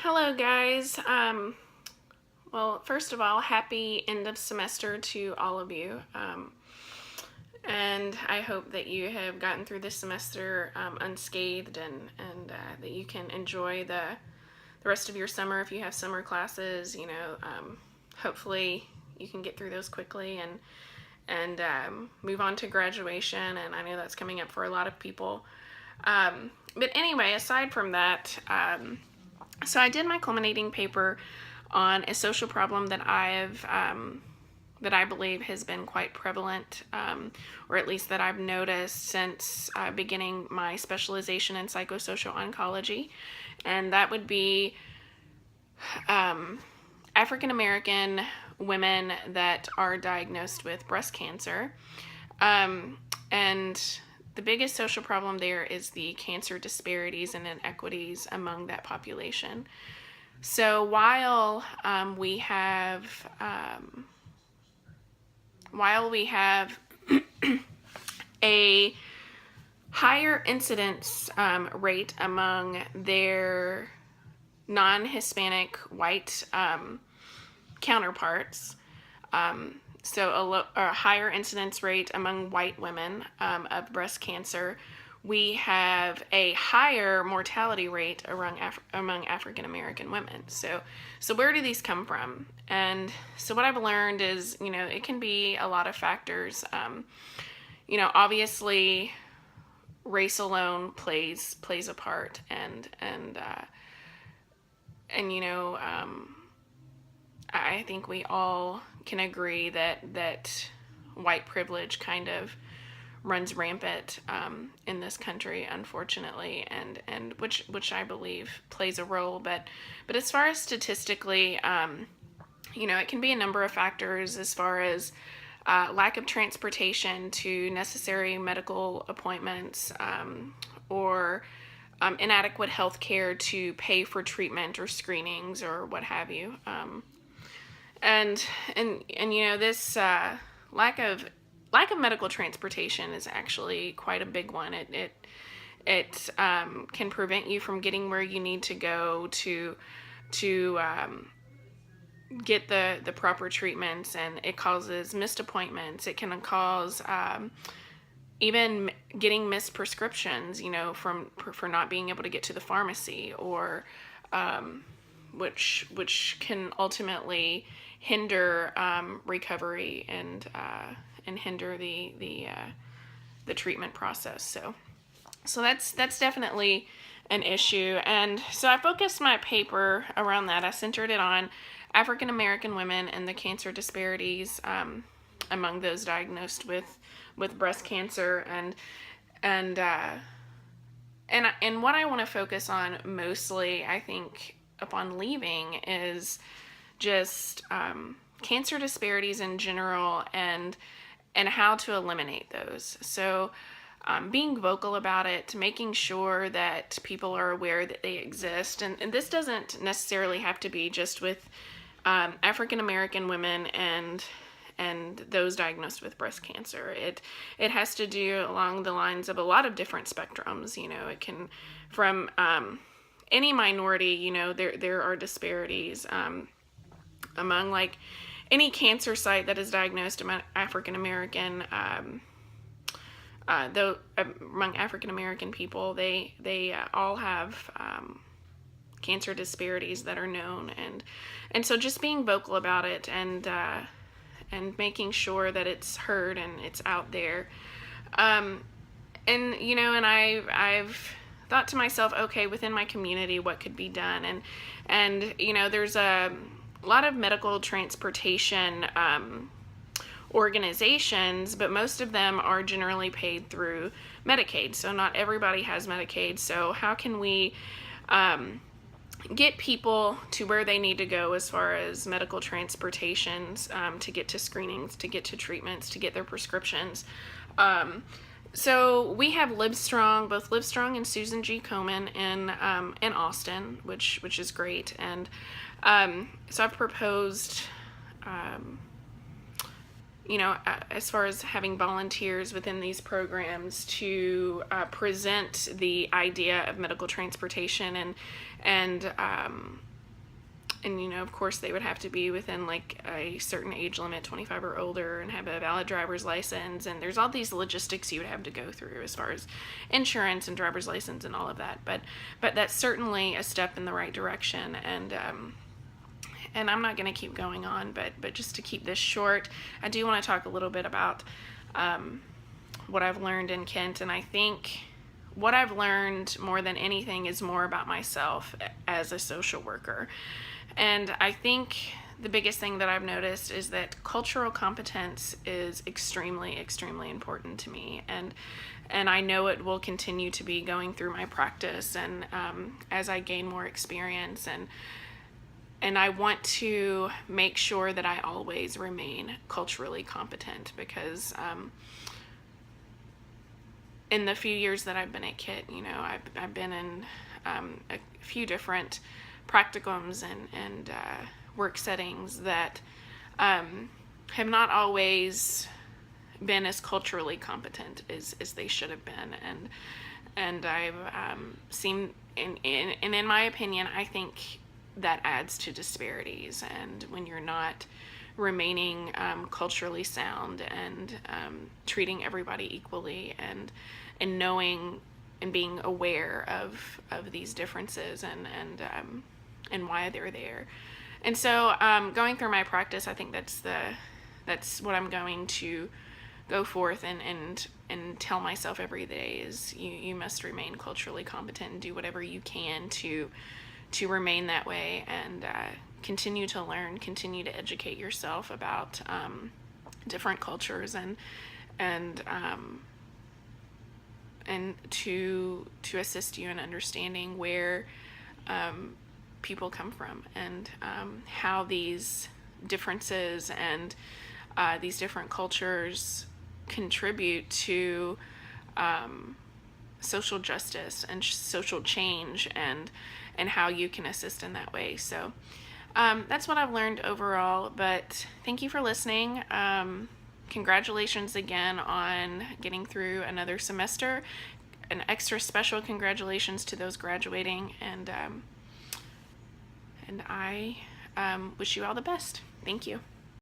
Hello, guys. Well, first of all, happy end of semester to all of you. And I hope that you have gotten through this semester unscathed and that you can enjoy the rest of your summer if you have summer classes. Hopefully you can get through those quickly and move on to graduation. And I know that's coming up for a lot of people. But anyway, aside from that, so I did my culminating paper on a social problem that that I believe has been quite prevalent, or at least that I've noticed since beginning my specialization in psychosocial oncology, and that would be African American women that are diagnosed with breast cancer. And the biggest social problem there is the cancer disparities and inequities among that population. So while we have a higher incidence rate among their non-Hispanic white counterparts, so a higher incidence rate among white women of breast cancer, we have a higher mortality rate among African American women. So where do these come from? And so what I've learned is, it can be a lot of factors. Obviously, race alone plays a part, and I think we all can agree that white privilege kind of runs rampant in this country, unfortunately, and which I believe plays a role. But as far as statistically, it can be a number of factors, as far as lack of transportation to necessary medical appointments, or inadequate health care to pay for treatment or screenings or what have you. And this lack of medical transportation is actually quite a big one. It can prevent you from getting where you need to go to get the proper treatments, and it causes missed appointments. It can cause even getting missed prescriptions, for not being able to get to the pharmacy, or which can ultimately hinder recovery and hinder the treatment process. So that's definitely an issue. And so I focused my paper around that. I centered it on African American women and the cancer disparities among those diagnosed with breast cancer, and what I want to focus on mostly, I think, upon leaving, is just cancer disparities in general, and how to eliminate those. So being vocal about it, making sure that people are aware that they exist, and this doesn't necessarily have to be just with African American women and those diagnosed with breast cancer. It has to do along the lines of a lot of different spectrums. It can, from any minority, there are disparities among, like, any cancer site that is diagnosed among African American, among African American people, they all have cancer disparities that are known, and so just being vocal about it, and making sure that it's heard and it's out there. And I've thought to myself, okay, within my community, what could be done? And there's a lot of medical transportation organizations, but most of them are generally paid through Medicaid. So not everybody has Medicaid. So how can we get people to where they need to go as far as medical transportations, to get to screenings, to get to treatments, to get their prescriptions? So we have Livestrong, both Livestrong and Susan G. Komen in Austin, which is great. And so I've proposed, as far as having volunteers within these programs to present the idea of medical transportation and and of course they would have to be within like a certain age limit, 25 or older, and have a valid driver's license, and there's all these logistics you would have to go through as far as insurance and driver's license and all of that, but that's certainly a step in the right direction. And I'm not going to keep going on, but just to keep this short, I do want to talk a little bit about what I've learned in Kent. And I think what I've learned more than anything is more about myself as a social worker. And I think the biggest thing that I've noticed is that cultural competence is extremely, extremely important to me. And I know it will continue to be going through my practice and as I gain more experience. And I want to make sure that I always remain culturally competent, because in the few years that I've been at KIT, I've been in a few different practicums and work settings that have not always been as culturally competent as they should have been. And I've seen, and in my opinion, I think that adds to disparities. And when you're not remaining culturally sound and treating everybody equally, and knowing and being aware of these differences and why they're there. And so going through my practice, I think that's what I'm going to go forth and tell myself every day is you must remain culturally competent and do whatever you can to remain that way, and continue to learn, continue to educate yourself about different cultures and to assist you in understanding where people come from, and how these differences and these different cultures contribute to social justice and social change, and how you can assist in that way. So that's what I've learned overall, but thank you for listening. Congratulations again on getting through another semester. An extra special congratulations to those graduating, and I wish you all the best. Thank you.